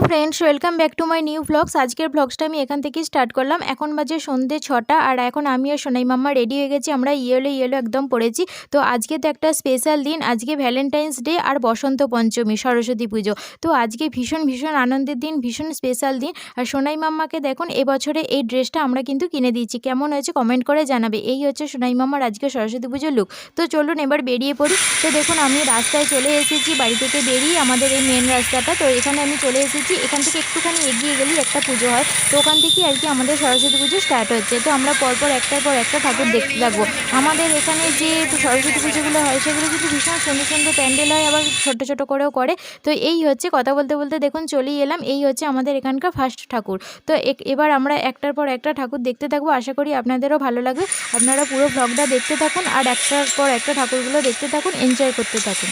Friends, welcome back to my new blogs. আজকের ব্লগসটা আমি এখান থেকেই স্টার্ট করলাম। এখন বাজে সন্ধ্যে 6টা আর এখন আমি আর সোনাই মাম্মা রেডি হয়ে গেছি। আমরা ইয়েলো একদম পরেছি। তো আজকে তো একটা স্পেশাল দিন, আজকে ভ্যালেন্টাইন্স ডে আর বসন্ত পঞ্চমী, সরস্বতী পুজো। তো আজকে ভীষণ ভীষণ আনন্দের দিন, ভীষণ স্পেশাল দিন। আর সোনাই মাম্মাকে দেখুন, এবছরে এই ড্রেসটা আমরা কিন্তু কিনে দিয়েছি। কেমন হয়েছে কমেন্ট করে জানাবে। এই হচ্ছে সোনাই মাম্মার আজকে সরস্বতী পুজোর লুক। তো চলুন এবার বেরিয়ে পড়ি। তো দেখুন আমি রাস্তায় চলে এসেছি, বাড়ি থেকে বেরিয়ে আমাদের এই মেন রাস্তাটা। তো এখানে আমি চলে এসেছি। এখান থেকে একটুখানি এগিয়ে গেলেই একটা পুজো হয়। তো ওখান থেকেই আর কি আমাদের সরস্বতী পুজো স্টার্ট হচ্ছে। তো আমরা পরপর একটার পর একটা ঠাকুর দেখতে থাকবো। আমাদের এখানে যে সরস্বতী পুজোগুলো হয় সেগুলো কিন্তু ভীষণ সুন্দর সুন্দর প্যান্ডেল হয়, আবার ছোট ছোট করেও করে। তো এই হচ্ছে, কথা বলতে বলতে দেখুন চলেই এলাম। এই হচ্ছে আমাদের এখানকার ফার্স্ট ঠাকুর। তো এবার আমরা একটার পর একটা ঠাকুর দেখতে থাকবো। আশা করি আপনাদেরও ভালো লাগবে। আপনারা পুরো ব্লগটা দেখতে থাকুন আর একটার পর একটা ঠাকুরগুলো দেখতে থাকুন, এনজয় করতে থাকুন।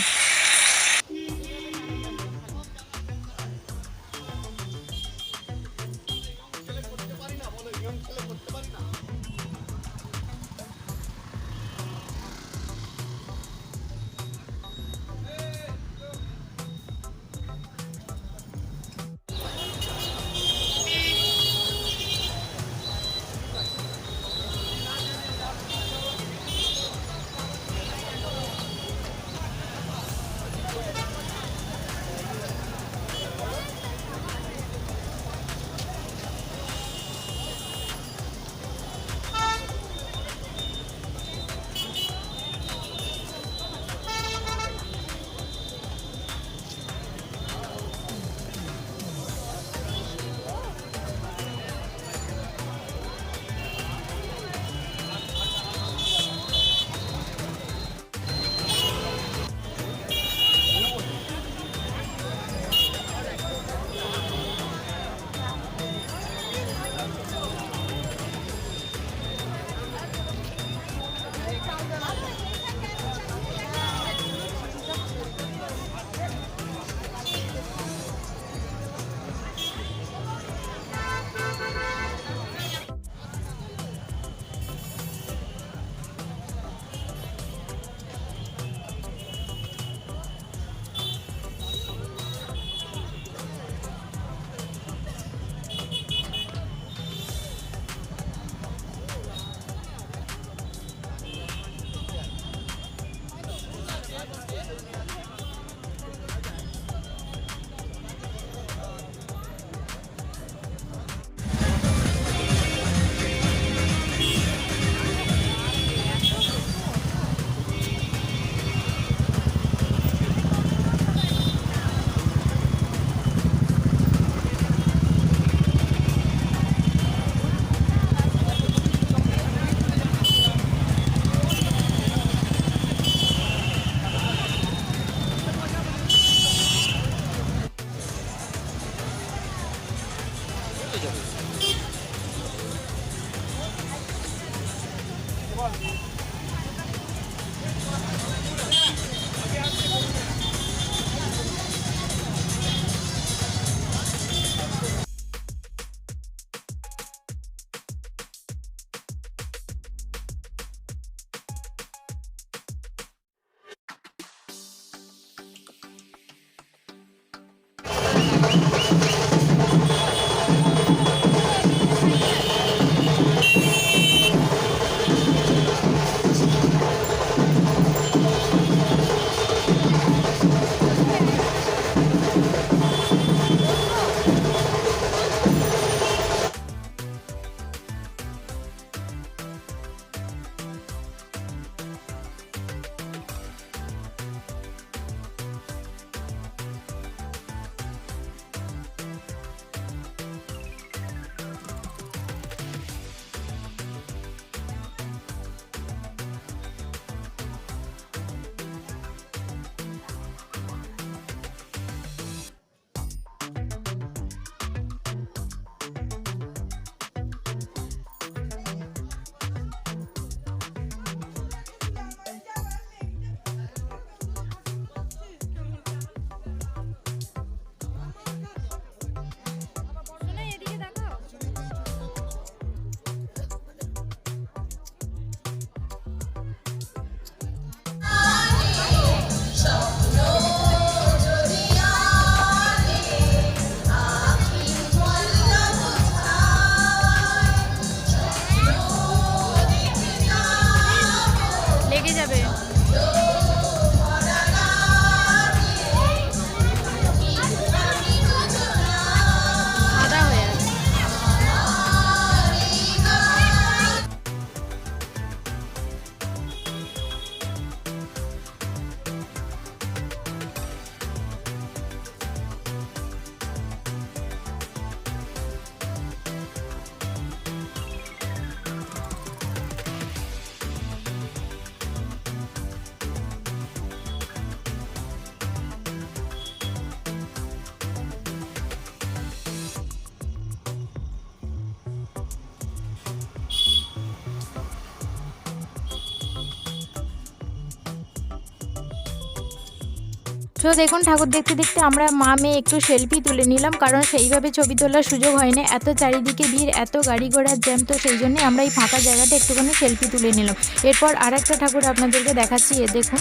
তো দেখুন ঠাকুর দেখতে দেখতে আমরা মা মেয়ে একটু সেলফি তুলে নিলাম, কারণ সেইভাবে ছবি তোলার সুযোগ হয় না, এত চারিদিকে ভিড়, এত গাড়ি ঘোড়ার জ্যাম। তো সেই জন্যই আমরা এই ফাঁকা জায়গাটা একটুখানি সেলফি তুলে নিলাম। এরপর আরেকটা ঠাকুর আপনাদেরকে দেখাচ্ছি, এ দেখুন।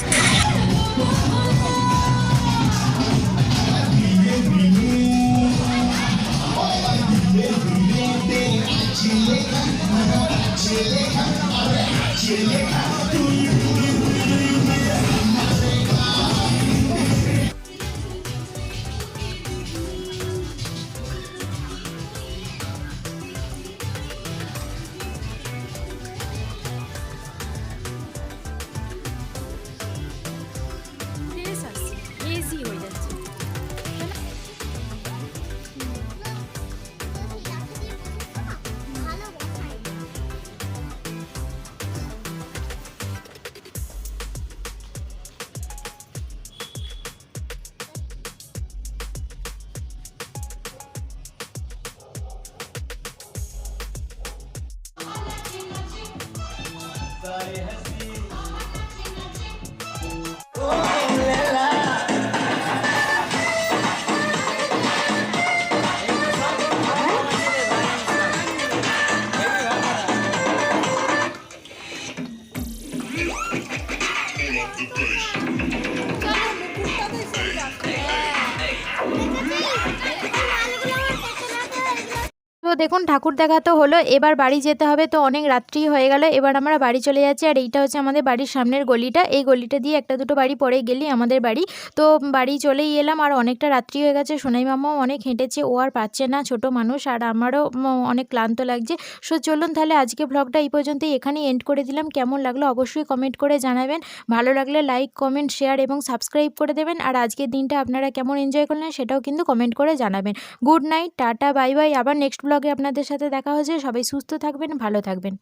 তো দেখুন ঠাকুর দেখা তো হলো, এবার বাড়ি যেতে হবে। তো অনেক রাত্রি হয়ে গেল, এবার আমরা বাড়ি চলে যাচ্ছি। আর এইটা হচ্ছে আমাদের বাড়ির সামনের গলিটা, এই গলিটা দিয়ে একটা দুটো বাড়ি পরে গেলেই আমাদের বাড়ি। তো বাড়ি চলেই এলাম, আর অনেকটা রাত্রি হয়ে গেছে। সোনাই মামাও অনেক হেঁটেছে, ও আর পারছে না, ছোট মানুষ, আর আমারও অনেক ক্লান্ত লাগছে। সো চলুন তাহলে আজকে ব্লগটা এই পর্যন্তই এখানেই এন্ড করে দিলাম। কেমন লাগলো অবশ্যই কমেন্ট করে জানাবেন, ভালো লাগলে লাইক কমেন্ট শেয়ার এবং সাবস্ক্রাইব করে দেবেন। আর আজকের দিনটা আপনারা কেমন এনজয় করলেন সেটাও কিন্তু কমেন্ট করে জানাবেন। Good night, tata, bye bye. আবার নেক্সট ব্লগে আপনাদের সাথে দেখা হচ্ছে। সবাই সুস্থ থাকবেন, ভালো থাকবেন।